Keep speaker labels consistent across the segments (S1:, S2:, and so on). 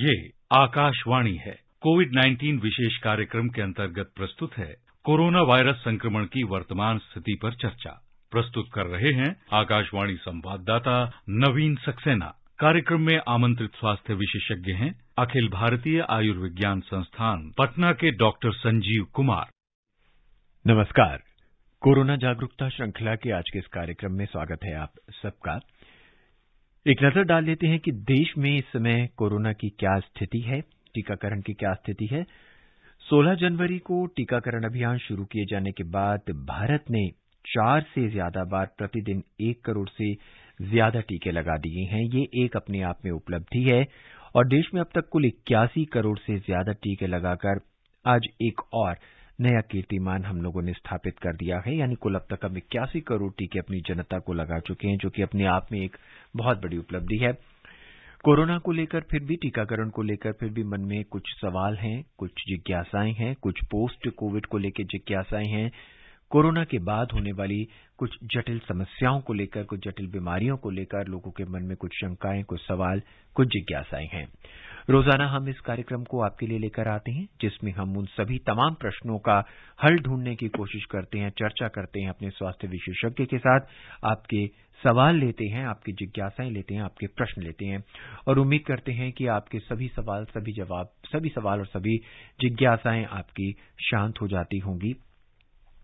S1: ये आकाशवाणी है। कोविड-19 विशेष कार्यक्रम के अंतर्गत प्रस्तुत है कोरोना वायरस संक्रमण की वर्तमान स्थिति पर चर्चा। प्रस्तुत कर रहे हैं आकाशवाणी संवाददाता नवीन सक्सेना। कार्यक्रम में आमंत्रित स्वास्थ्य विशेषज्ञ हैं अखिल भारतीय आयुर्विज्ञान संस्थान पटना के डॉक्टर संजीव कुमार।
S2: नमस्कार। कोरोना जागरूकता श्रृंखला के आज के इस कार्यक्रम में स्वागत है आप सबका। एक नजर डाल लेते हैं कि देश में इस समय कोरोना की क्या स्थिति है, टीकाकरण की क्या स्थिति है। 16 जनवरी को टीकाकरण अभियान शुरू किए जाने के बाद भारत ने 4 से ज्यादा बार प्रतिदिन 1 करोड़ से ज्यादा टीके लगा दिए हैं। ये एक अपने आप में उपलब्धि है और देश में अब तक कुल 81 करोड़ से ज्यादा टीके लगाकर आज एक और नया कीर्तिमान हम लोगों ने स्थापित कर दिया है। यानी कुल अब तक हम 81 करोड़ टीके अपनी जनता को लगा चुके हैं, जो कि अपने आप में एक बहुत बड़ी उपलब्धि है। कोरोना को लेकर फिर भी, टीकाकरण को लेकर फिर भी मन में कुछ सवाल हैं, कुछ जिज्ञासाएं हैं, कुछ पोस्ट कोविड को लेकर जिज्ञासाएं हैं। कोरोना के बाद होने वाली कुछ जटिल समस्याओं को लेकर, कुछ जटिल बीमारियों को लेकर लोगों के मन में कुछ शंकाएं, कुछ सवाल, कुछ जिज्ञासाएं हैं। रोजाना हम इस कार्यक्रम को आपके लिए लेकर आते हैं, जिसमें हम उन सभी तमाम प्रश्नों का हल ढूंढने की कोशिश करते हैं, चर्चा करते हैं अपने स्वास्थ्य विशेषज्ञ के साथ, आपके सवाल लेते हैं, आपकी जिज्ञासाएं लेते हैं, आपके प्रश्न लेते हैं और उम्मीद करते हैं कि आपके सभी सवाल, सभी जवाब, सभी सवाल और सभी जिज्ञासाएं आपकी शांत हो जाती होंगी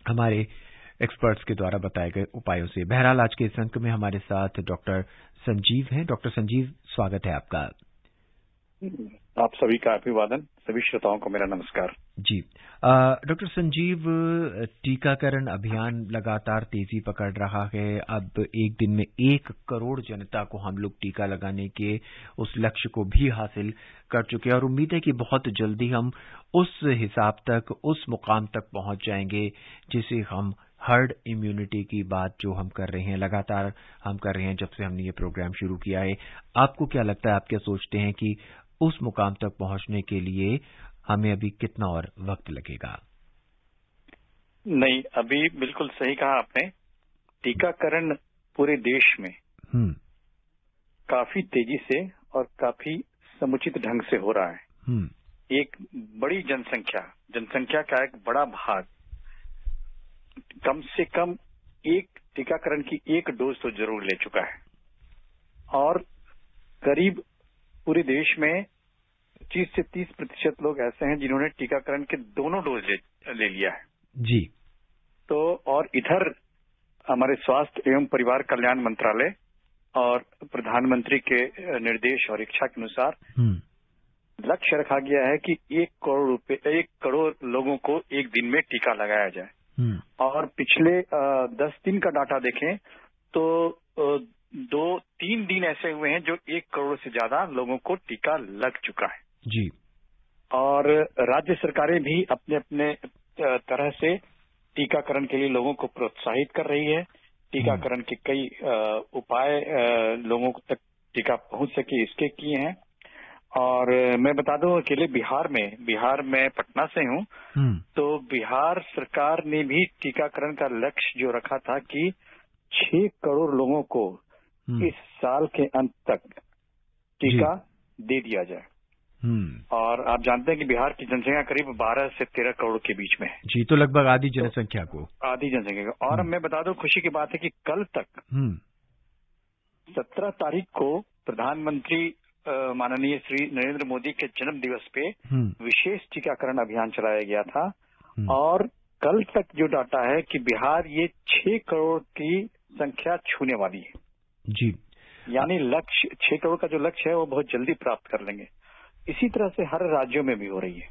S2: हमारे एक्सपर्ट्स के द्वारा बताए गए उपायों से। बहरहाल आज के इस अंक में हमारे साथ डॉक्टर संजीव हैं। डॉक्टर संजीव, स्वागत है आपका।
S3: आप सभी का अभिवादन, सभी श्रोताओं को मेरा नमस्कार।
S2: जी डॉक्टर संजीव, टीकाकरण अभियान लगातार तेजी पकड़ रहा है। अब एक दिन में 1 करोड़ जनता को हम लोग टीका लगाने के उस लक्ष्य को भी हासिल कर चुके हैं और उम्मीद है कि बहुत जल्दी हम उस हिसाब तक, उस मुकाम तक पहुंच जाएंगे जिसे हम हर्ड इम्यूनिटी की बात जो हम कर रहे हैं, लगातार हम कर रहे हैं जब से हमने ये प्रोग्राम शुरू किया है। आपको क्या लगता है, आप क्या सोचते हैं कि उस मुकाम तक पहुंचने के लिए हमें अभी कितना और वक्त लगेगा?
S3: नहीं, अभी बिल्कुल सही कहा आपने। टीकाकरण पूरे देश में काफी तेजी से और काफी समुचित ढंग से हो रहा है। एक बड़ी जनसंख्या का एक बड़ा भाग कम से कम एक टीकाकरण की 1 डोज तो जरूर ले चुका है और करीब पूरे देश में 25 से 30% लोग ऐसे हैं जिन्होंने टीकाकरण के दोनों डोज ले लिया है।
S2: जी।
S3: तो और इधर हमारे स्वास्थ्य एवं परिवार कल्याण मंत्रालय और प्रधानमंत्री के निर्देश और इच्छा के अनुसार लक्ष्य रखा गया है कि 1 करोड़ लोगों को एक दिन में टीका लगाया जाए। और पिछले 10 दिन का डाटा देखें तो 2-3 दिन ऐसे हुए हैं जो 1 करोड़ से ज्यादा लोगों को टीका लग चुका है।
S2: जी।
S3: और राज्य सरकारें भी अपने अपने तरह से टीकाकरण के लिए लोगों को प्रोत्साहित कर रही है। टीकाकरण के कई उपाय लोगों तक टीका पहुंच सके इसके किए हैं। और मैं बता दूं, अकेले बिहार में पटना से हूं, तो बिहार सरकार ने भी टीकाकरण का लक्ष्य जो रखा था कि 6 करोड़ लोगों को इस साल के अंत तक टीका दे दिया जाए। और आप जानते हैं कि बिहार की जनसंख्या करीब 12 से 13 करोड़ के बीच में है।
S2: जी, तो लगभग आधी जनसंख्या को।
S3: और मैं बता दूं, खुशी की बात है कि कल तक 17 तारीख को प्रधानमंत्री माननीय श्री नरेंद्र मोदी के जन्म दिवस पे विशेष टीकाकरण अभियान चलाया गया था और कल तक जो डाटा है कि बिहार ये 6 करोड़ की संख्या छूने वाली है।
S2: जी।
S3: यानी लक्ष्य 6 करोड़ का जो लक्ष्य है वो बहुत जल्दी प्राप्त कर लेंगे। इसी तरह से हर राज्यों में भी हो रही है।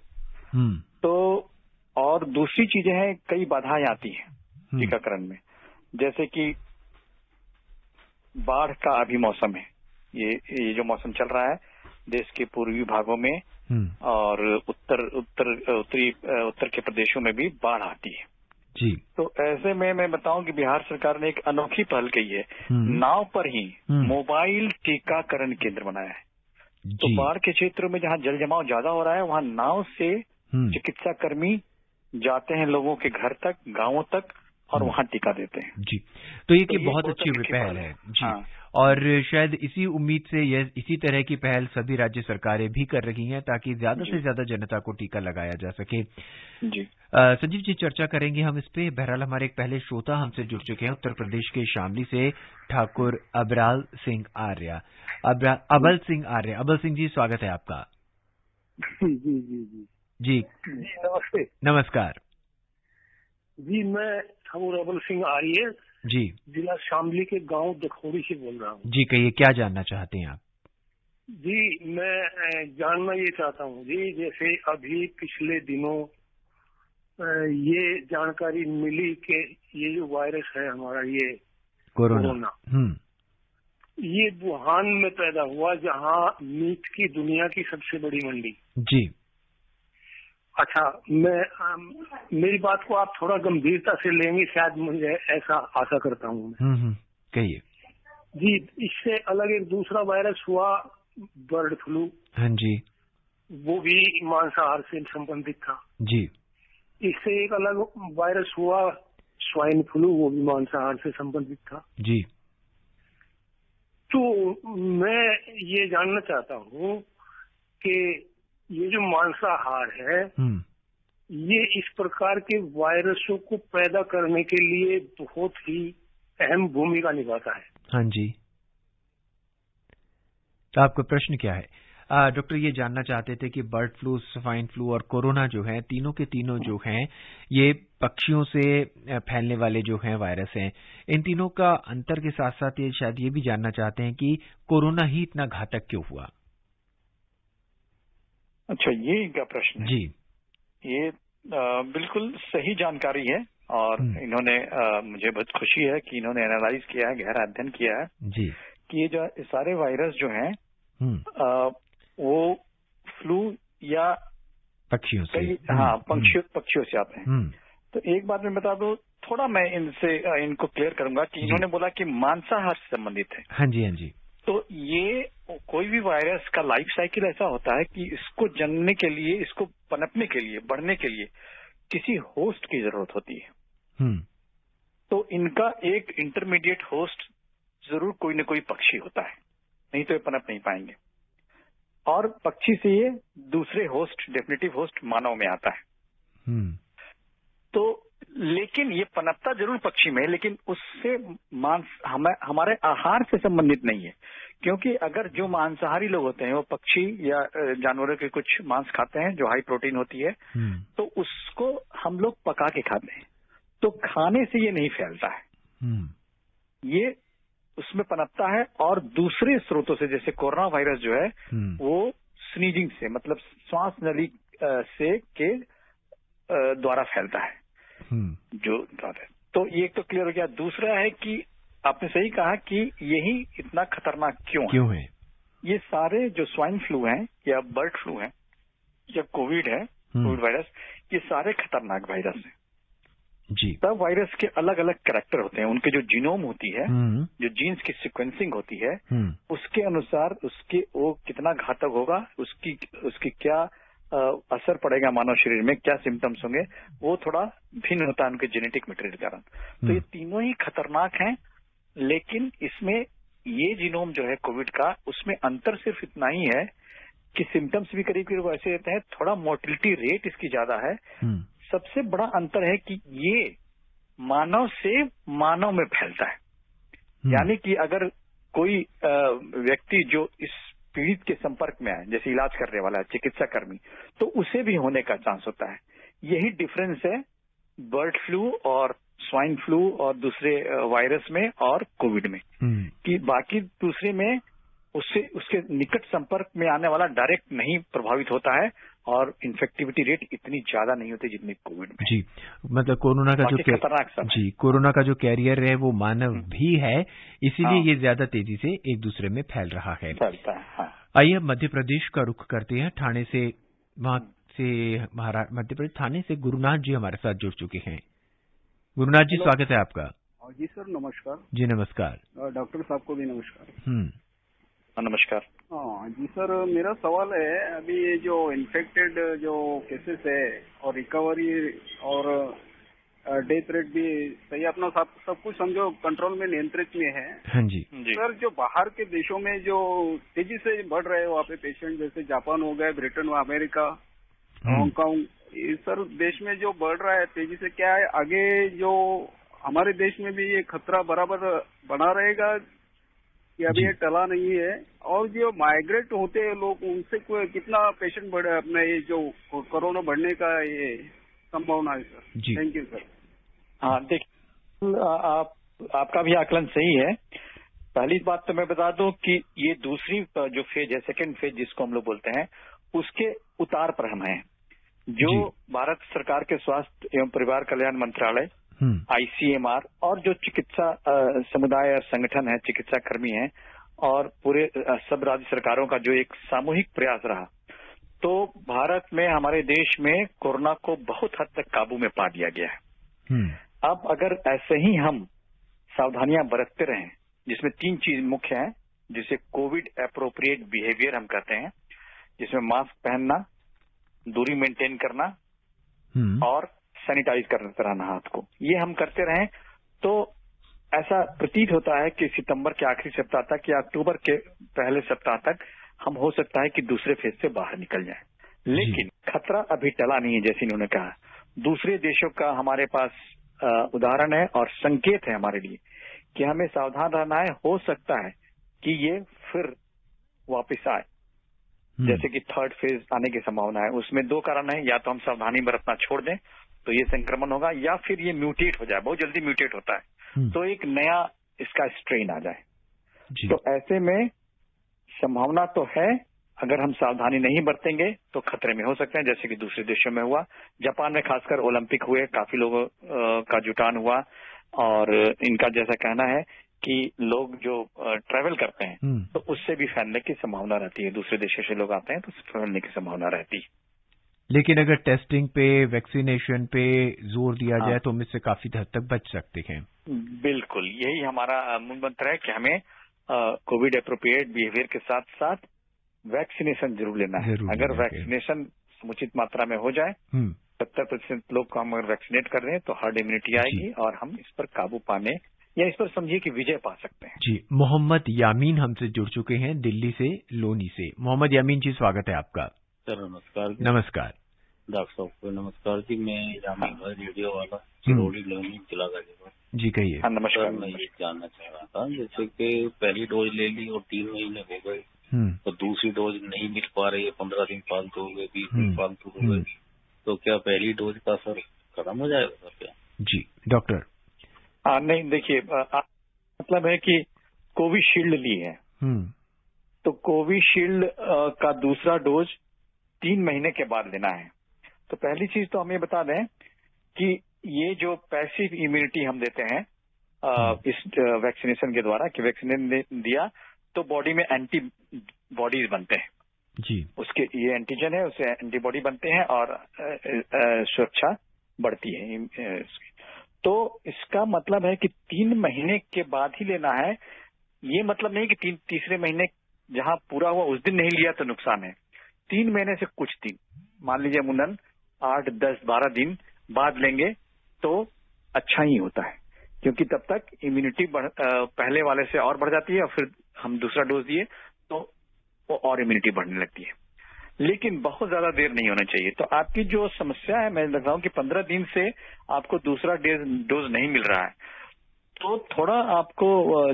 S3: तो और दूसरी चीजें हैं, कई बाधाएं आती हैं टीकाकरण में, जैसे कि बाढ़ का अभी मौसम है। ये जो मौसम चल रहा है देश के पूर्वी भागों में और उत्तर के प्रदेशों में भी बाढ़ आती है।
S2: जी।
S3: तो ऐसे में मैं बताऊं कि बिहार सरकार ने एक अनोखी पहल की है। नाव पर ही मोबाइल टीकाकरण केंद्र बनाया है। तो बाढ़ के क्षेत्रों में जहां जल जमाव ज्यादा हो रहा है वहां नाव से चिकित्सा कर्मी जाते हैं लोगों के घर तक, गांवों तक और वहां टीका देते हैं।
S2: जी। तो ये बहुत अच्छी पहल है। जी। और शायद इसी उम्मीद से इसी तरह की पहल सभी राज्य सरकारें भी कर रही हैं ताकि ज्यादा से ज्यादा जनता को टीका लगाया जा सके।
S3: जी
S2: संजीव जी, चर्चा करेंगे हम इस पे। बहरहाल हमारे एक पहले श्रोता हमसे जुड़ चुके हैं उत्तर प्रदेश के शामली से, ठाकुर अबराल सिंह आर्य। अबल सिंह जी, स्वागत है आपका।
S4: जी जी जी जी
S2: जी
S4: नमस्ते।
S2: नमस्कार
S4: जी, मैं ठाकुर अबल सिंह आर्य
S2: जी,
S4: जिला शामली के गांव दखोड़ी से बोल रहा हूँ।
S2: जी कहिए, क्या जानना चाहते हैं आप?
S4: जी, मैं जानना ये चाहता हूँ जी, जैसे अभी पिछले दिनों ये जानकारी मिली कि ये जो वायरस है हमारा, ये कोरोना, ये वुहान में पैदा हुआ, जहाँ मीट की दुनिया की सबसे बड़ी मंडी।
S2: जी
S4: अच्छा, मेरी बात को आप थोड़ा गंभीरता से लेंगे, शायद मुझे ऐसा आशा करता हूँ मैं।
S2: कहिए।
S4: जी, इससे अलग एक दूसरा वायरस हुआ, बर्ड फ्लू।
S2: हाँ जी।
S4: वो भी मांसाहार से संबंधित था।
S2: जी।
S4: इससे एक अलग वायरस हुआ, स्वाइन फ्लू, वो भी मांसाहार से संबंधित था।
S2: जी।
S4: तो मैं ये जानना चाहता हूँ कि ये जो मांसाहार है, ये इस प्रकार के वायरसों को पैदा करने के लिए बहुत ही अहम भूमिका निभाता है।
S2: हाँ जी। तो आपका प्रश्न क्या है? डॉक्टर ये जानना चाहते थे कि बर्ड फ्लू, स्वाइन फ्लू और कोरोना जो है, तीनों के तीनों जो हैं, ये पक्षियों से फैलने वाले जो हैं वायरस हैं, इन तीनों का अंतर के साथ साथ ये शायद ये भी जानना चाहते हैं कि कोरोना ही इतना घातक क्यों हुआ?
S3: अच्छा, ये इनका प्रश्न है।
S2: जी,
S3: ये बिल्कुल सही जानकारी है और इन्होंने मुझे बहुत खुशी है कि इन्होंने एनालाइज किया है, गहरा अध्ययन किया है
S2: जी,
S3: कि ये जो सारे वायरस जो हैं वो फ्लू या
S2: पक्षियों से,
S3: हाँ, पक्षियों से आते हैं। तो एक बात मैं बता दूं, थोड़ा मैं इनको क्लियर करूंगा कि इन्होंने बोला कि मांसाहार से संबंधित है।
S2: हाँ जी, हाँ जी।
S3: तो ये कोई भी वायरस का लाइफ साइकिल ऐसा होता है कि इसको जन्मने के लिए, इसको पनपने के लिए, बढ़ने के लिए किसी होस्ट की जरूरत होती है। तो इनका एक इंटरमीडिएट होस्ट जरूर कोई न कोई पक्षी होता है, नहीं तो ये पनप नहीं पाएंगे। और पक्षी से ये दूसरे होस्ट, डेफिनेटिव होस्ट मानव में आता है। तो लेकिन ये पनपता जरूर पक्षी में, लेकिन उससे हमारे आहार से संबंधित नहीं है। क्योंकि अगर जो मांसाहारी लोग होते हैं वो पक्षी या जानवरों के कुछ मांस खाते हैं जो हाई प्रोटीन होती है, तो उसको हम लोग पका के खाते हैं, तो खाने से ये नहीं फैलता है। ये उसमें पनपता है और दूसरे स्रोतों से, जैसे कोरोना वायरस जो है वो स्नीजिंग से, मतलब श्वास नली से के द्वारा फैलता है जो। तो ये तो क्लियर हो गया। दूसरा है कि आपने सही कहा कि यही इतना खतरनाक क्यों है। ये सारे जो स्वाइन फ्लू हैं या बर्ड फ्लू हैं या कोविड है, कोविड वायरस, ये सारे खतरनाक वायरस हैं जी। सब वायरस के अलग अलग कैरेक्टर होते हैं, उनके जो जीनोम होती है, जो जीन्स की सीक्वेंसिंग होती है, उसके अनुसार उसके वो कितना घातक होगा, उसकी क्या असर पड़ेगा मानव शरीर में, क्या सिम्टम्स होंगे, वो थोड़ा भिन्न होता है उनके जेनेटिक मटेरियल के कारण। तो ये तीनों ही खतरनाक हैं, लेकिन इसमें ये जीनोम जो है कोविड का, उसमें अंतर सिर्फ इतना ही है कि सिम्टम्स भी करीब करीब ऐसे रहते हैं, थोड़ा मोर्टिलिटी रेट इसकी ज्यादा है। सबसे बड़ा अंतर है कि ये मानव से मानव में फैलता है। यानी कि अगर कोई व्यक्ति जो इस पीड़ित के संपर्क में आए, जैसे इलाज करने वाला है, चिकित्सा कर्मी, तो उसे भी होने का चांस होता है। यही डिफरेंस है बर्ड फ्लू और स्वाइन फ्लू और दूसरे वायरस में और कोविड में, कि बाकी दूसरे में उसके निकट संपर्क में आने वाला डायरेक्ट नहीं प्रभावित होता है और इन्फेक्टिविटी रेट इतनी ज्यादा नहीं होती जितनी कोविड में।
S2: जी, मतलब कोरोना का जो
S3: खतरनाक सब
S2: जी, कोरोना का जो कैरियर है वो मानव भी है, इसीलिए ये ज्यादा तेजी से एक दूसरे में फैल रहा है।
S3: फैलता है, हाँ।
S2: आइए अब मध्य प्रदेश का रुख करते हैं। ठाणे से, वहां से मध्य प्रदेश थाने से गुरुनाथ जी हमारे साथ जुड़ चुके हैं। गुरुनाथ जी, स्वागत है आपका।
S5: जी सर, नमस्कार।
S2: जी नमस्कार।
S5: डॉक्टर साहब को भी नमस्कार।
S3: नमस्कार।
S5: हाँ जी सर, मेरा सवाल है, अभी ये जो इन्फेक्टेड जो केसेस है और रिकवरी और डेथ रेट भी सही, अपना सब कुछ समझो कंट्रोल में, नियंत्रित में है।
S2: हाँ जी।
S5: सर जो बाहर के देशों में जो तेजी से बढ़ रहे हैं वहाँ पे पेशेंट, जैसे जापान हो गए, ब्रिटेन, अमेरिका, हांगकांग, ये सर देश में जो बढ़ रहा है तेजी से, क्या है आगे जो हमारे देश में भी ये खतरा बराबर बना रहेगा कि अभी ये टला नहीं है? और जो माइग्रेट होते हैं लोग, उनसे कितना पेशेंट बढ़े अपने ये जो कोरोना बढ़ने का ये संभावना है सर? Thank you sir.
S3: हाँ, देखिए आपका भी आकलन सही है। पहली बात तो मैं बता दूं कि ये दूसरी जो फेज है, सेकंड फेज जिसको हम लोग बोलते हैं, उसके उतार पर हम हैं। जो भारत सरकार के स्वास्थ्य एवं परिवार कल्याण मंत्रालय, ICMR और जो चिकित्सा समुदाय और संगठन है, चिकित्सा कर्मी हैं, और पूरे सब राज्य सरकारों का जो एक सामूहिक प्रयास रहा, तो भारत में, हमारे देश में कोरोना को बहुत हद तक काबू में पा लिया गया है। अब अगर ऐसे ही हम सावधानियां बरतते रहें, जिसमें 3 चीज मुख्य हैं, जिसे कोविड एप्रोप्रिएट बिहेवियर हम कहते हैं, जिसमें मास्क पहनना, दूरी मेंटेन करना और सैनिटाइज करते रहना हाथ को, ये हम करते रहें तो ऐसा प्रतीत होता है कि सितंबर के आखिरी सप्ताह तक या अक्टूबर के पहले सप्ताह तक हम हो सकता है कि दूसरे फेज से बाहर निकल जाएं। लेकिन खतरा अभी टला नहीं है, जैसे इन्होंने कहा। दूसरे देशों का हमारे पास उदाहरण है और संकेत है हमारे लिए कि हमें सावधान रहना है। हो सकता है कि ये फिर वापस आए, जैसे कि थर्ड फेज आने की संभावना है। उसमें 2 कारण है, या तो हम सावधानी बरतना छोड़ दें तो ये संक्रमण होगा, या फिर ये म्यूटेट हो जाए, बहुत जल्दी म्यूटेट होता है, तो एक नया इसका स्ट्रेन आ जाए। तो ऐसे में संभावना तो है, अगर हम सावधानी नहीं बरतेंगे तो खतरे में हो सकते हैं, जैसे कि दूसरे देशों में हुआ। जापान में खासकर ओलंपिक हुए, काफी लोगों का जुटान हुआ, और इनका जैसा कहना है कि लोग जो ट्रैवल करते हैं तो उससे भी फैलने की संभावना रहती है। दूसरे देशों से लोग आते हैं तो फैलने की संभावना रहती है।
S2: लेकिन अगर टेस्टिंग पे, वैक्सीनेशन पे जोर दिया जाए तो हम इससे काफी हद तक बच सकते हैं।
S3: बिल्कुल, यही हमारा मूल मंत्र है कि हमें कोविड एप्रोप्रिएट बिहेवियर के साथ साथ वैक्सीनेशन जरूर लेना है। अगर वैक्सीनेशन समुचित मात्रा में हो जाए, 70% लोग को हम अगर वैक्सीनेट कर रहे हैं तो हर्ड इम्यूनिटी आएगी और हम इस पर काबू पाने, या इस पर समझिए कि विजय पा सकते हैं।
S2: जी, मोहम्मद यामीन हमसे जुड़ चुके हैं दिल्ली से, लोनी से। मोहम्मद यामीन जी, स्वागत है आपका।
S6: सर नमस्कार।
S2: नमस्कार
S6: डॉक्टर साहब को नमस्कार जी। मैं यामीन रेडियो वाला, चिरौड़ी लोनी, जिला गाजीपुर।
S2: जी कहिए।
S3: हाँ नमस्कार।
S6: मैं ये जानना चाह रहा था, जैसे कि पहली डोज ले ली और 3 महीने हो गए, तो दूसरी डोज नहीं मिल पा रही है, 15 दिन फालतू हो गए, 20 दिन फालतू हो गए, तो क्या पहली डोज का सर खत्म हो जाएगा सर क्या?
S2: जी डॉक्टर।
S3: नहीं, देखिए मतलब है कि कोविशील्ड ली है, तो कोविशील्ड का दूसरा डोज 3 महीने के बाद लेना है। तो पहली चीज तो हम ये बता दें कि ये जो पैसिव इम्यूनिटी हम देते हैं इस वैक्सीनेशन के द्वारा, कि वैक्सीनेशन दिया तो बॉडी में एंटीबॉडीज बनते हैं
S2: जी,
S3: उसके ये एंटीजन है, उससे एंटीबॉडी बनते हैं और सुरक्षा बढ़ती है। तो इसका मतलब है कि 3 महीने के बाद ही लेना है। ये मतलब नहीं कि तीसरे महीने जहां पूरा हुआ उस दिन नहीं लिया तो नुकसान है। 3 महीने से कुछ दिन, मान लीजिए मुंडन 8, 10, 12 दिन बाद लेंगे तो अच्छा ही होता है, क्योंकि तब तक इम्यूनिटी पहले वाले से और बढ़ जाती है, और फिर हम दूसरा डोज दिए तो वो और इम्यूनिटी बढ़ने लगती है। लेकिन बहुत ज्यादा देर नहीं होना चाहिए। तो आपकी जो समस्या है, मैं लग रहा हूँ कि 15 दिन से आपको दूसरा डोज नहीं मिल रहा है, तो थोड़ा आपको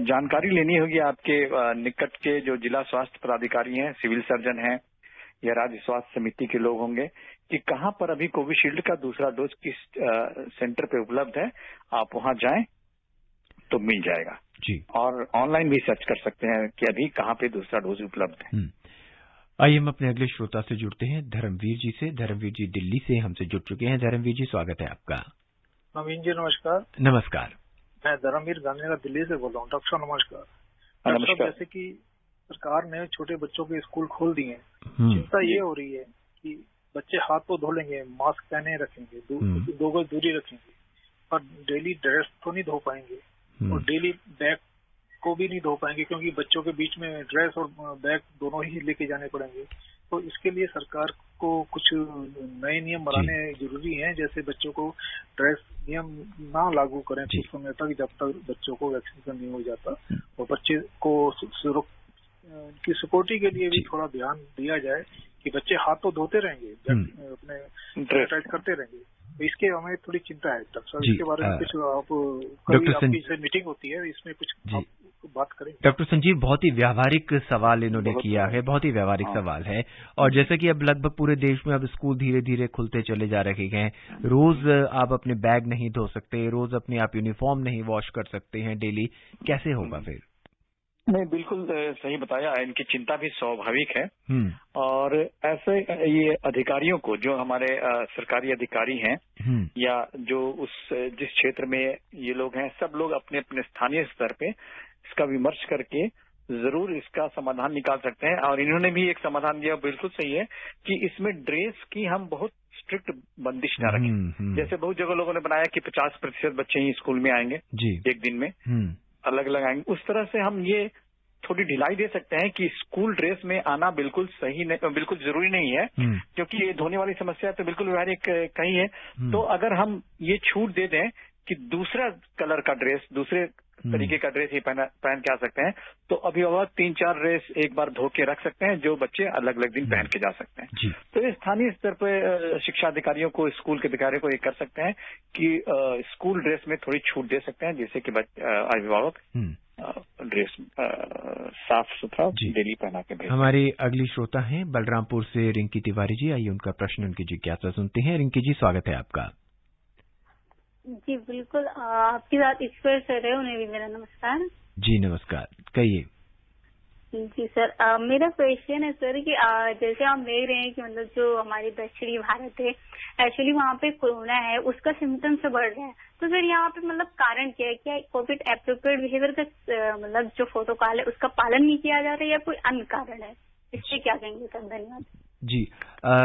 S3: जानकारी लेनी होगी आपके निकट के जो जिला स्वास्थ्य पदाधिकारी हैं, सिविल सर्जन हैं, या राज्य स्वास्थ्य समिति के लोग होंगे, कि कहाँ पर अभी कोविशील्ड का दूसरा डोज किस सेंटर पे उपलब्ध है। आप वहां जाएं तो मिल जाएगा
S2: जी,
S3: और ऑनलाइन भी सर्च कर सकते हैं कि अभी कहाँ पे दूसरा डोज उपलब्ध है।
S2: आइए हम अपने अगले श्रोता से जुड़ते हैं, धर्मवीर जी से। धर्मवीर जी दिल्ली से हमसे जुड़ चुके हैं। धर्मवीर जी, स्वागत है आपका।
S4: नवीन जी नमस्कार।
S2: नमस्कार।
S4: मैं धर्मवीर गांधी दिल्ली से बोल रहा हूँ। डॉक्टर नमस्कार।
S3: नमस्कार।
S4: जैसे कि सरकार ने छोटे बच्चों के स्कूल खोल दिए हैं, चिंता ये हो रही है कि बच्चे हाथ तो धो लेंगे, मास्क पहने रखेंगे, 2 गज दूरी रखेंगे, पर डेली ड्रेस तो नहीं धो पाएंगे और डेली बैग को भी नहीं धो पाएंगे, क्योंकि बच्चों के बीच में ड्रेस और बैग दोनों ही लेके जाने पड़ेंगे। तो इसके लिए सरकार
S7: को कुछ नए नियम बनाने जरूरी हैं, जैसे बच्चों को ड्रेस नियम ना लागू करें कुछ समय तक, जब तक बच्चों को वैक्सीनेशन नहीं हो जाता, और बच्चे को उनकी सिक्योरिटी के लिए भी थोड़ा ध्यान दिया जाए कि बच्चे हाथ तो धोते रहेंगे, अपने सैनिटाइज करते रहेंगे। तो इसके हमें थोड़ी चिंता है डॉक्टर साहब, इसके बारे में कुछ आप कभी आपकी से मीटिंग होती है, इसमें कुछ बात करें।
S2: डॉक्टर संजीव, बहुत ही व्यावहारिक सवाल इन्होंने किया है, बहुत ही व्यावहारिक सवाल है। और जैसे कि अब लगभग पूरे देश में अब स्कूल धीरे धीरे खुलते चले जा रहे हैं, रोज आप अपने बैग नहीं धो सकते, रोज अपने आप यूनिफॉर्म नहीं वॉश कर सकते हैं डेली, कैसे होगा फिर?
S3: नहीं, बिल्कुल सही बताया, इनकी चिंता भी स्वाभाविक है। और ऐसे ये अधिकारियों को, जो हमारे सरकारी अधिकारी हैं या जो जिस क्षेत्र में ये लोग हैं, सब लोग अपने अपने स्थानीय स्तर पे इसका विमर्श करके जरूर इसका समाधान निकाल सकते हैं। और इन्होंने भी एक समाधान दिया, बिल्कुल सही है, कि इसमें ड्रेस की हम बहुत स्ट्रिक्ट बंदिश न रखें। जैसे बहुत जगह लोगों ने बनाया कि 50% बच्चे ही स्कूल में आएंगे एक दिन में, अलग अलग आएंगे, उस तरह से हम ये थोड़ी ढिलाई दे सकते हैं कि स्कूल ड्रेस में आना बिल्कुल सही नहीं, बिल्कुल जरूरी नहीं है, क्योंकि ये धोने वाली समस्या तो बिल्कुल व्यवहारिक कहीं है। तो अगर हम ये छूट दे दें कि दूसरा कलर का ड्रेस, दूसरे तरीके का ड्रेस ही पहन के आ सकते हैं, तो अभिभावक 3-4 ड्रेस एक बार धो के रख सकते हैं, जो बच्चे अलग अलग दिन पहन के जा सकते हैं। तो ये स्थानीय स्तर पर शिक्षा अधिकारियों को, स्कूल के अधिकारियों को ये कर सकते हैं कि स्कूल ड्रेस में थोड़ी छूट दे सकते हैं, जिससे कि अभिभावक ड्रेस साफ सुथरा डेली पहना के भेजें।
S2: हमारी अगली श्रोता हैं बलरामपुर से रिंकी तिवारी जी, आइए उनका प्रश्न, उनकी जिज्ञासा सुनते हैं। रिंकी जी, स्वागत है आपका।
S8: जी बिल्कुल, आपके साथ ईश्वर सर है, उन्हें भी मेरा नमस्कार।
S2: जी नमस्कार, कहिए।
S8: जी सर, मेरा क्वेश्चन है सर कि जैसे हम देख रहे हैं कि मतलब जो हमारी दक्षिणी भारत है, एक्चुअली वहाँ पे कोरोना है, उसका सिम्टम्स बढ़ रहा है, तो सर यहाँ पे मतलब कारण क्या है? क्या कोविड एप्रोप्रिएट बिहेवियर का मतलब जो प्रोटोकॉल है उसका पालन नहीं किया जा रहा है, या कोई अन्य कारण है? इससे क्या कहेंगे सर? धन्यवाद।
S2: जी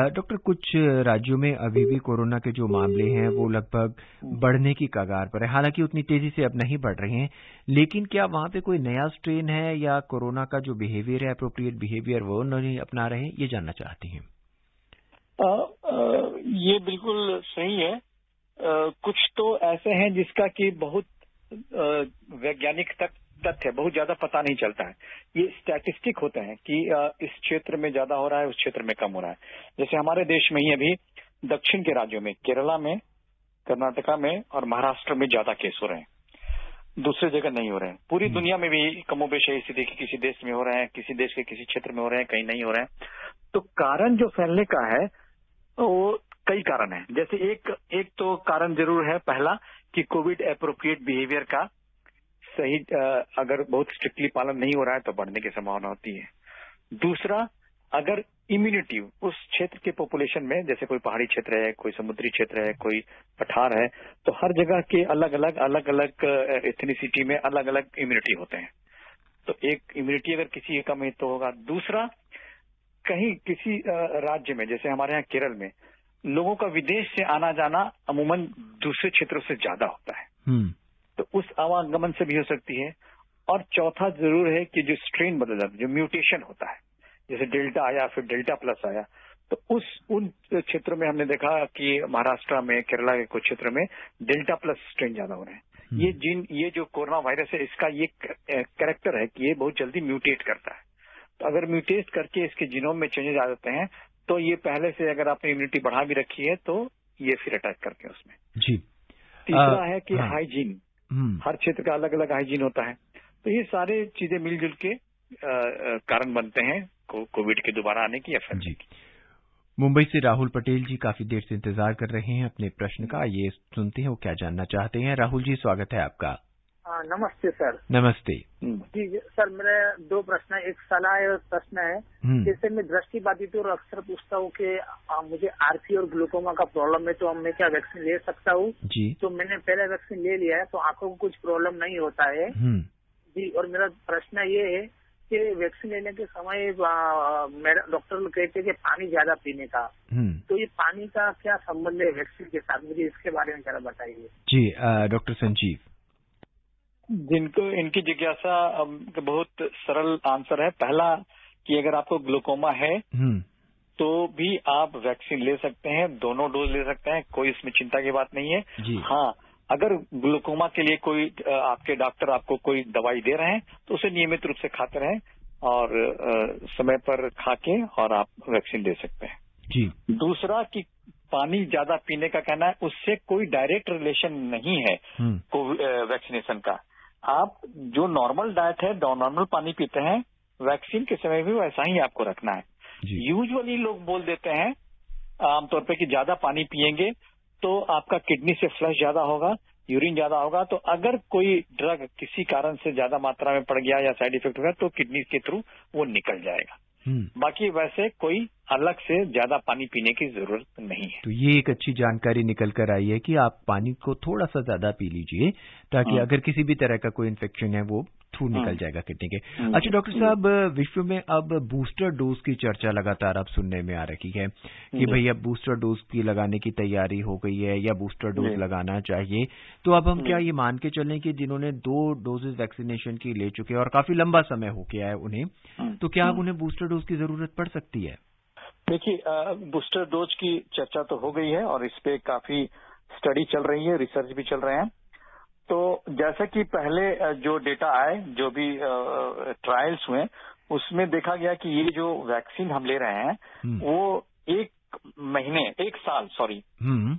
S2: डॉक्टर, कुछ राज्यों में अभी भी कोरोना के जो मामले हैं वो लगभग बढ़ने की कगार पर है, हालांकि उतनी तेजी से अब नहीं बढ़ रहे हैं, लेकिन क्या वहां पे कोई नया स्ट्रेन है या कोरोना का जो बिहेवियर है, एप्रोप्रिएट बिहेवियर, वो नहीं अपना रहे हैं? ये जानना चाहती हैं।
S3: ये बिल्कुल सही है। कुछ तो ऐसे हैं जिसका कि बहुत वैज्ञानिक तथ्य बहुत ज्यादा पता नहीं चलता है। ये स्टैटिस्टिक होते हैं कि इस क्षेत्र में ज्यादा हो रहा है, उस क्षेत्र में कम हो रहा है। जैसे हमारे देश में ही अभी दक्षिण के राज्यों में, केरला में, कर्नाटका में और महाराष्ट्र में ज्यादा केस हो रहे हैं, दूसरे जगह नहीं हो रहे हैं। पूरी दुनिया में भी कमोबेश यही स्थिति कि किसी देश में हो रहे हैं, किसी देश के किसी क्षेत्र में हो रहे हैं, कहीं नहीं हो रहे हैं। तो कारण जो फैलने का है वो कई कारण है। जैसे एक तो कारण जरूर है, पहला कि कोविड एप्रोप्रिएट बिहेवियर का सही अगर बहुत स्ट्रिक्टली पालन नहीं हो रहा है तो बढ़ने की संभावना होती है। दूसरा, अगर इम्यूनिटी उस क्षेत्र के पॉपुलेशन में, जैसे कोई पहाड़ी क्षेत्र है, कोई समुद्री क्षेत्र है, कोई पठार है, तो हर जगह के अलग अलग एथनिसिटी में अलग अलग इम्यूनिटी होते हैं। तो एक इम्यूनिटी अगर किसी कम है तो होगा। दूसरा, कहीं किसी राज्य में, जैसे हमारे यहाँ केरल में, लोगों का विदेश से आना जाना अमूमन दूसरे क्षेत्रों से ज्यादा होता है, तो उस आवागमन से भी हो सकती है। और चौथा जरूर है कि जो स्ट्रेन बदल जाता है, जो म्यूटेशन होता है, जैसे डेल्टा आया फिर डेल्टा प्लस आया, तो उन क्षेत्रों में हमने देखा कि महाराष्ट्र में, केरला के कुछ क्षेत्र में डेल्टा प्लस स्ट्रेन ज्यादा हो रहे हैं। ये जो कोरोना वायरस है, इसका ये कैरेक्टर है कि ये बहुत जल्दी म्यूटेट करता है। तो अगर म्यूटेट करके इसके जीनोम में चेंजेस आ जाते हैं, तो ये पहले से अगर आपने इम्यूनिटी बढ़ा भी रखी है तो ये फिर अटैक करते हैं उसमें।
S2: जी।
S3: तीसरा है कि हाइजीन, हर क्षेत्र का अलग अलग हाइजीन होता है। तो ये सारे चीजें मिलजुल के कारण बनते हैं कोविड के दोबारा आने की या फैलने की।
S2: मुंबई से राहुल पटेल जी काफी देर से इंतजार कर रहे हैं अपने प्रश्न का, ये सुनते हैं वो क्या जानना चाहते हैं। राहुल जी, स्वागत है आपका।
S9: नमस्ते सर।
S2: नमस्ते
S9: जी सर, मेरे 2 प्रश्न, एक सलाह और प्रश्न है। जैसे मैं दृष्टिबाधित और अक्सर पूछता हूँ कि मुझे आरपी और ग्लूकोमा का प्रॉब्लम है, तो मैं क्या वैक्सीन ले सकता हूँ? जी। तो मैंने पहले वैक्सीन ले लिया है, तो आंखों को कुछ प्रॉब्लम नहीं होता है जी। और मेरा प्रश्न ये है कि वैक्सीन लेने के समय डॉक्टर लोग कहते हैं कि पानी ज्यादा पीने का, तो ये पानी का क्या संबंध है वैक्सीन के साथ? मुझे इसके बारे में जरा बताइए।
S2: जी डॉक्टर संजीव।
S3: जिनको इनकी जिज्ञासा बहुत सरल आंसर है। पहला कि अगर आपको ग्लूकोमा है तो भी आप वैक्सीन ले सकते हैं, दोनों डोज ले सकते हैं, कोई इसमें चिंता की बात नहीं है। हाँ, अगर ग्लूकोमा के लिए कोई आपके डॉक्टर आपको कोई दवाई दे रहे हैं तो उसे नियमित रूप से खाते रहें और समय पर खा के और आप वैक्सीन ले सकते हैं।
S2: जी।
S3: दूसरा कि पानी ज्यादा पीने का कहना है, उससे कोई डायरेक्ट रिलेशन नहीं है वैक्सीनेशन का। आप जो नॉर्मल डाइट है, नॉर्मल पानी पीते हैं, वैक्सीन के समय भी वैसा ही आपको रखना है। यूजुअली लोग बोल देते हैं आमतौर पे कि ज्यादा पानी पिएंगे तो आपका किडनी से फ्लश ज्यादा होगा, यूरिन ज्यादा होगा। तो अगर कोई ड्रग किसी कारण से ज्यादा मात्रा में पड़ गया या साइड इफेक्ट हो गया तो किडनी के थ्रू वो निकल जाएगा। बाकी वैसे कोई अलग से ज्यादा पानी पीने की जरूरत नहीं है।
S2: तो ये एक अच्छी जानकारी निकल कर आई है कि आप पानी को थोड़ा सा ज्यादा पी लीजिए ताकि अगर किसी भी तरह का कोई इन्फेक्शन है वो थ्रू निकल जाएगा किडनी के। अच्छा डॉक्टर साहब, विश्व में अब बूस्टर डोज की चर्चा लगातार अब सुनने में आ रही है कि भाई अब बूस्टर डोज की लगाने की तैयारी हो गई है या बूस्टर डोज लगाना चाहिए। तो अब हम क्या ये मान के चलें कि जिन्होंने 2 डोजेज वैक्सीनेशन की ले चुके हैं और काफी लंबा समय हो गया है उन्हें, तो क्या अब उन्हें बूस्टर डोज की जरूरत पड़ सकती है?
S3: देखिए, बूस्टर डोज की चर्चा तो हो गई है और इस पे काफी स्टडी चल रही है, रिसर्च भी चल रहे हैं। तो जैसा कि पहले जो डेटा आए, जो भी ट्रायल्स हुए, उसमें देखा गया कि ये जो वैक्सीन हम ले रहे हैं वो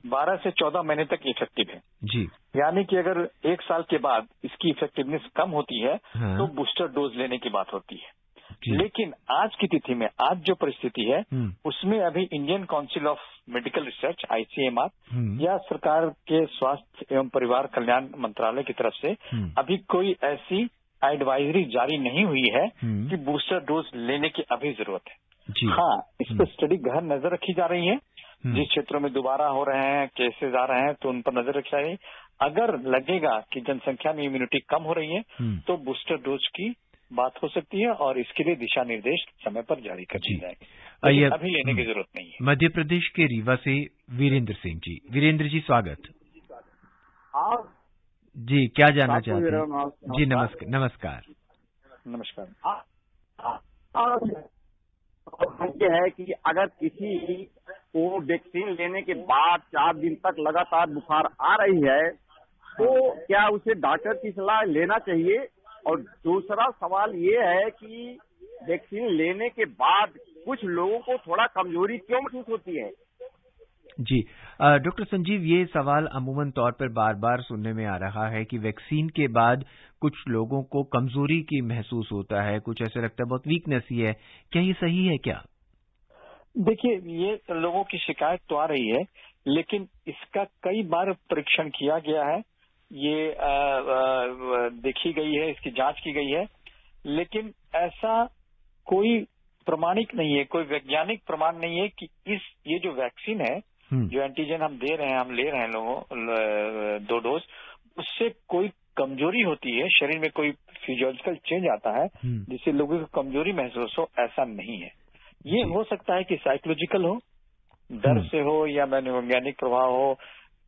S3: 12 से 14 महीने तक इफेक्टिव है।
S2: जी।
S3: यानी कि अगर 1 साल के बाद इसकी इफेक्टिवनेस कम होती है तो बूस्टर डोज लेने की बात होती है। लेकिन आज की तिथि में, आज जो परिस्थिति है उसमें अभी Indian council of medical research ICMR या सरकार के स्वास्थ्य एवं परिवार कल्याण मंत्रालय की तरफ से अभी कोई ऐसी एडवाइजरी जारी नहीं हुई है कि बूस्टर डोज लेने की अभी जरूरत है। हाँ, इस पर स्टडी गहन नजर रखी जा रही है। जिस क्षेत्रों में दोबारा हो रहे हैं, केसेस आ रहे हैं, तो उन पर नजर रखी जा रही है। अगर लगेगा कि जनसंख्या में इम्यूनिटी कम हो रही है तो बूस्टर डोज की बात हो सकती है और इसके लिए दिशा निर्देश समय पर जारी कर दी जाएगी। अभी लेने की जरूरत नहीं है।
S2: मध्य प्रदेश के रीवा से वीरेंद्र सिंह जी। वीरेंद्र जी स्वागत। जी, क्या जानना चाहते हैं? जी नमस्कार।
S10: ये है कि अगर किसी को वैक्सीन लेने के बाद 4 दिन तक लगातार बुखार आ रही है तो क्या उसे डॉक्टर की सलाह लेना चाहिए? और दूसरा सवाल ये है कि वैक्सीन लेने के बाद कुछ लोगों को थोड़ा कमजोरी क्यों महसूस होती है?
S2: जी डॉक्टर संजीव, ये सवाल अमूमन तौर पर बार बार सुनने में आ रहा है कि वैक्सीन के बाद कुछ लोगों को कमजोरी की महसूस होता है, कुछ ऐसे लगता है बहुत वीकनेस ही है। क्या ये सही है क्या?
S3: देखिए, ये लोगों की शिकायत तो आ रही है, लेकिन इसका कई बार परीक्षण किया गया है, ये देखी गई है, इसकी जांच की गई है, लेकिन ऐसा कोई प्रमाणिक नहीं है, कोई वैज्ञानिक प्रमाण नहीं है कि ये जो वैक्सीन है, जो एंटीजन हम दे रहे हैं, हम ले रहे हैं लोगों 2 डोज, उससे कोई कमजोरी होती है, शरीर में कोई फिजियोलॉजिकल चेंज आता है जिससे लोगों को कमजोरी महसूस हो, ऐसा नहीं है। ये हो सकता है कि साइकोलॉजिकल हो, डर से हो, या मनोवैज्ञानिक प्रभाव हो,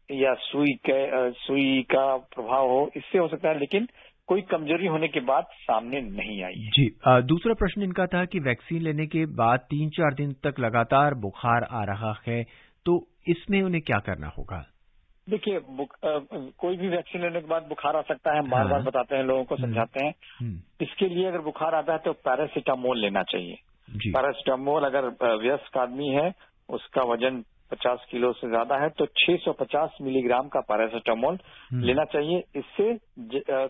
S3: या सुई का प्रभाव हो, इससे हो सकता है, लेकिन कोई कमजोरी होने के बाद सामने नहीं आई है।
S2: जी दूसरा प्रश्न इनका था कि वैक्सीन लेने के बाद 3-4 दिन तक लगातार बुखार आ रहा है, तो इसमें उन्हें क्या करना होगा?
S3: देखिए, कोई भी वैक्सीन लेने के बाद बुखार आ सकता है, हम बार बार बताते हैं, लोगों को समझाते हैं। इसके लिए अगर बुखार आता है तो पैरासीटामोल लेना चाहिए। पैरासीटामोल, अगर वयस्क आदमी है, उसका वजन 50 किलो से ज्यादा है, तो 650 मिलीग्राम का पैरासीटामोल लेना चाहिए। इससे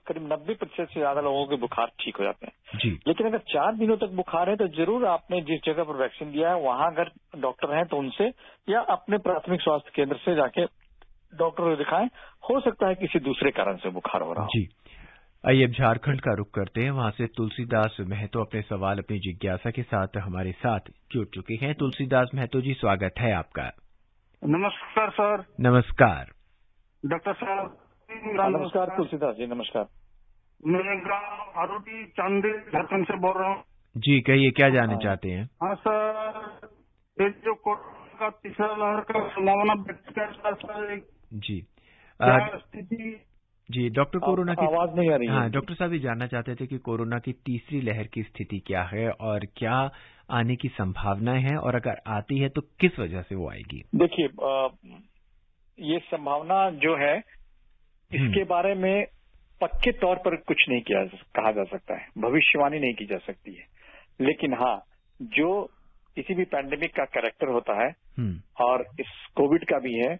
S3: करीब 90% से ज्यादा लोगों के बुखार ठीक हो जाते हैं। लेकिन अगर 4 दिनों तक बुखार है तो जरूर आपने जिस जगह पर वैक्सीन दिया है वहां अगर डॉक्टर हैं तो उनसे, या अपने प्राथमिक स्वास्थ्य केंद्र से जाके डॉक्टर को दिखाएं। हो सकता है किसी दूसरे कारण से बुखार हो रहा हो।
S2: जी आइए अब झारखंड का रुख करते हैं। वहां से तुलसीदास महतो अपने सवाल, अपनी जिज्ञासा के साथ हमारे साथ जुड़ चुके हैं। तुलसीदास महतो जी, स्वागत है आपका।
S4: नमस्कार सर।
S2: नमस्कार
S4: डॉक्टर साहब।
S3: नमस्कार तुलसीदास जी, नमस्कार।
S4: मैं ग्राम आरोटी चांदी झारखंड से बोल रहा हूँ।
S2: जी कहिए, क्या जानना चाहते हैं?
S4: हाँ सर, ये जो कोरोना का तीसरा लहर का संभावना व्यक्त करता सर,
S2: जी
S4: स्थिति
S2: जी डॉक्टर, कोरोना की
S3: आवाज नहीं आ रही है।
S2: हाँ डॉक्टर साहब, ये जानना चाहते थे कि कोरोना की तीसरी लहर की स्थिति क्या है और क्या आने की संभावनाएं हैं, और अगर आती है तो किस वजह से वो आएगी?
S3: देखिए, ये संभावना जो है इसके बारे में पक्के तौर पर कुछ नहीं कहा जा सकता है, भविष्यवाणी नहीं की जा सकती है। लेकिन हाँ, जो किसी भी पैंडेमिक का कैरेक्टर होता है और इस कोविड का भी है,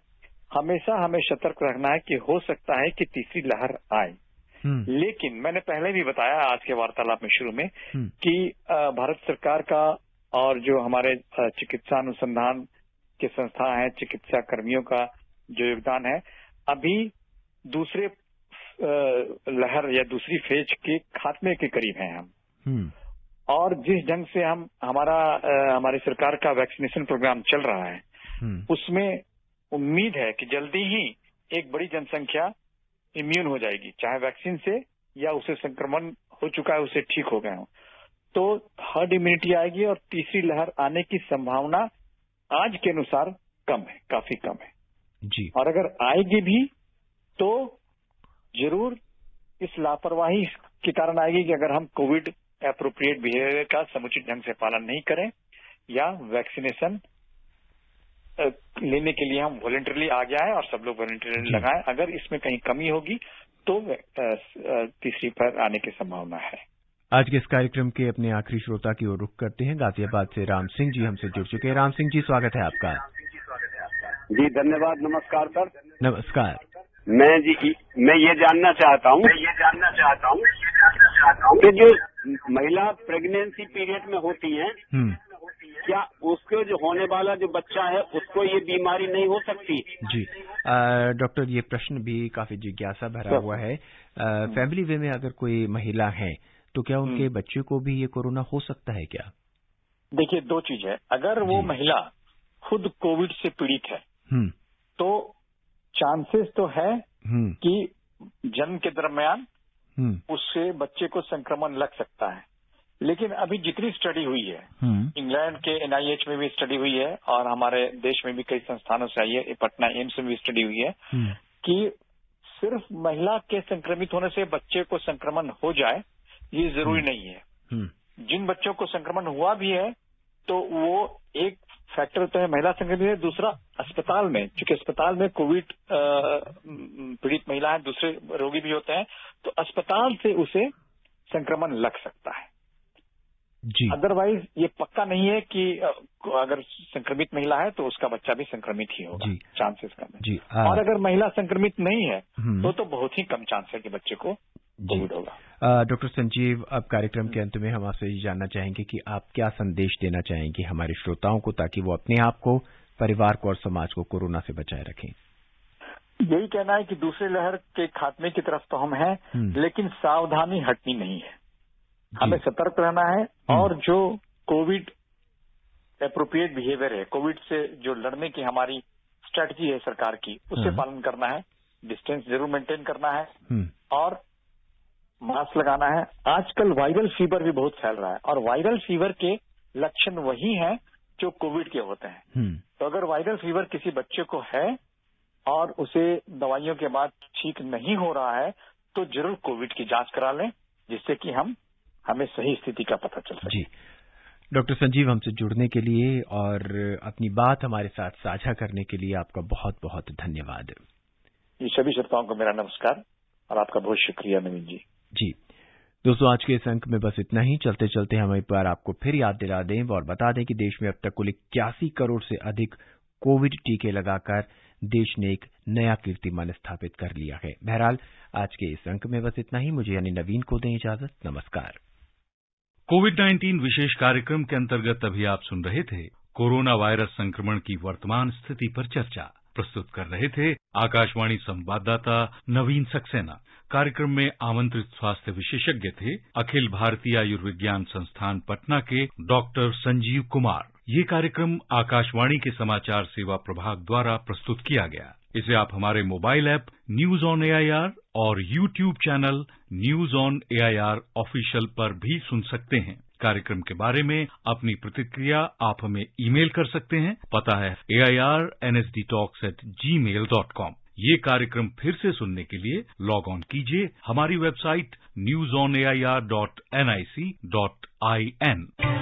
S3: हमेशा हमें सतर्क रहना है कि हो सकता है कि तीसरी लहर आए। लेकिन मैंने पहले भी बताया आज के वार्तालाप में शुरू में कि भारत सरकार का और जो हमारे चिकित्सा अनुसंधान के संस्था है, चिकित्सा कर्मियों का जो योगदान है, अभी दूसरे लहर या दूसरी फेज के खात्मे के करीब हैं हम। और जिस ढंग से हमारी सरकार का वैक्सीनेशन प्रोग्राम चल रहा है, उसमें उम्मीद है कि जल्दी ही एक बड़ी जनसंख्या इम्यून हो जाएगी, चाहे वैक्सीन से या उसे संक्रमण हो चुका है उसे ठीक हो गए हो, तो हर्ड इम्यूनिटी आएगी और तीसरी लहर आने की संभावना आज के अनुसार कम है, काफी कम है
S2: जी।
S3: और अगर आएगी भी तो जरूर इस लापरवाही के कारण आएगी कि अगर हम कोविड एप्रोप्रिएट बिहेवियर का समुचित ढंग से पालन नहीं करें या वैक्सीनेशन लेने के लिए हम वॉलंटरली आ गया है और सब लोग वॉलंटरली लगाएं, अगर इसमें कहीं कमी होगी तो तीसरी पर आने की संभावना है।
S2: आज के इस कार्यक्रम के अपने आखिरी श्रोता की ओर रुख करते हैं। गाजियाबाद से राम सिंह जी हमसे जुड़ चुके हैं। राम सिंह जी, स्वागत है आपका।
S11: जी धन्यवाद, नमस्कार सर।
S2: नमस्कार।
S11: मैं ये जानना चाहता हूँ कि जो महिला प्रेगनेंसी पीरियड में होती हैं, क्या उसको जो होने वाला जो बच्चा है उसको ये बीमारी नहीं हो सकती?
S2: जी डॉक्टर, ये प्रश्न भी काफी जिज्ञासा भरा हुआ है। फैमिली वे में अगर कोई महिला है तो क्या उनके बच्चे को भी ये कोरोना हो सकता है क्या?
S3: देखिए, दो चीज है। अगर वो महिला खुद कोविड से पीड़ित है तो चांसेस तो है कि जन्म के दरमियान उससे बच्चे को संक्रमण लग सकता है। लेकिन अभी जितनी स्टडी हुई है, इंग्लैंड के NIH में भी स्टडी हुई है और हमारे देश में भी कई संस्थानों से आई है, पटना एम्स में भी स्टडी हुई है कि सिर्फ महिला के संक्रमित होने से बच्चे को संक्रमण हो जाए ये जरूरी नहीं है। जिन बच्चों को संक्रमण हुआ भी है तो वो एक फैक्टर तो है महिला संक्रमित है, दूसरा अस्पताल में, क्योंकि अस्पताल में कोविड पीड़ित महिला है, दूसरे रोगी भी होते हैं, तो अस्पताल से उसे संक्रमण लग सकता है
S2: जी।
S3: अदरवाइज ये पक्का नहीं है कि अगर संक्रमित महिला है तो उसका बच्चा भी संक्रमित ही होगा, चांसेस कम है
S2: जी।
S3: और अगर महिला संक्रमित नहीं है तो बहुत ही कम चांस है कि बच्चे को कोविड होगा।
S2: डॉक्टर संजीव, अब कार्यक्रम के अंत में हम आपसे ये जानना चाहेंगे कि आप क्या संदेश देना चाहेंगे हमारे श्रोताओं को, ताकि वो अपने आप को, परिवार को और समाज को कोरोना से बचाए रखें?
S3: यही कहना है कि दूसरी लहर के खात्मे की तरफ तो हम हैं, लेकिन सावधानी हटनी नहीं है, हमें सतर्क रहना है और जो कोविड एप्रोप्रिएट बिहेवियर है, कोविड से जो लड़ने की हमारी स्ट्रेटजी है सरकार की, उससे पालन करना है, डिस्टेंस जरूर मेंटेन करना है और मास्क लगाना है। आजकल वायरल फीवर भी बहुत फैल रहा है और वायरल फीवर के लक्षण वही हैं जो कोविड के होते हैं। तो अगर वायरल फीवर किसी बच्चे को है और उसे दवाइयों के बाद ठीक नहीं हो रहा है तो जरूर कोविड की जांच करा लें, जिससे कि हमें सही स्थिति का पता चल सके।
S2: जी डॉक्टर संजीव, हमसे जुड़ने के लिए और अपनी बात हमारे साथ साझा करने के लिए आपका बहुत बहुत धन्यवाद।
S3: ये सभी श्रोताओं को मेरा नमस्कार और आपका बहुत शुक्रिया नवीन जी।
S2: जी दोस्तों, आज के इस अंक में बस इतना ही। चलते चलते हम एक बार आपको फिर याद दिला दें और बता दें कि देश में अब तक कुल 81 करोड़ से अधिक कोविड टीके लगाकर देश ने एक नया कीर्तिमान स्थापित कर लिया है। बहरहाल आज के इस अंक में बस इतना ही। मुझे यानी नवीन को दें इजाजत। नमस्कार।
S1: कोविड-19 विशेष कार्यक्रम के अंतर्गत अभी आप सुन रहे थे कोरोना वायरस संक्रमण की वर्तमान स्थिति पर चर्चा। प्रस्तुत कर रहे थे आकाशवाणी संवाददाता नवीन सक्सेना। कार्यक्रम में आमंत्रित स्वास्थ्य विशेषज्ञ थे अखिल भारतीय आयुर्विज्ञान संस्थान पटना के डॉक्टर संजीव कुमार। ये कार्यक्रम आकाशवाणी के समाचार सेवा प्रभाग द्वारा प्रस्तुत किया गया। इसे आप हमारे mobile app news on AIR और YouTube channel news on AIR official पर भी सुन सकते हैं। कार्यक्रम के बारे में अपनी प्रतिक्रिया आप हमें ईमेल कर सकते हैं। पता है airnsdtalks@gmail.com। ये कार्यक्रम फिर से सुनने के लिए लॉग ऑन कीजिए हमारी वेबसाइट newsonair.nic.in।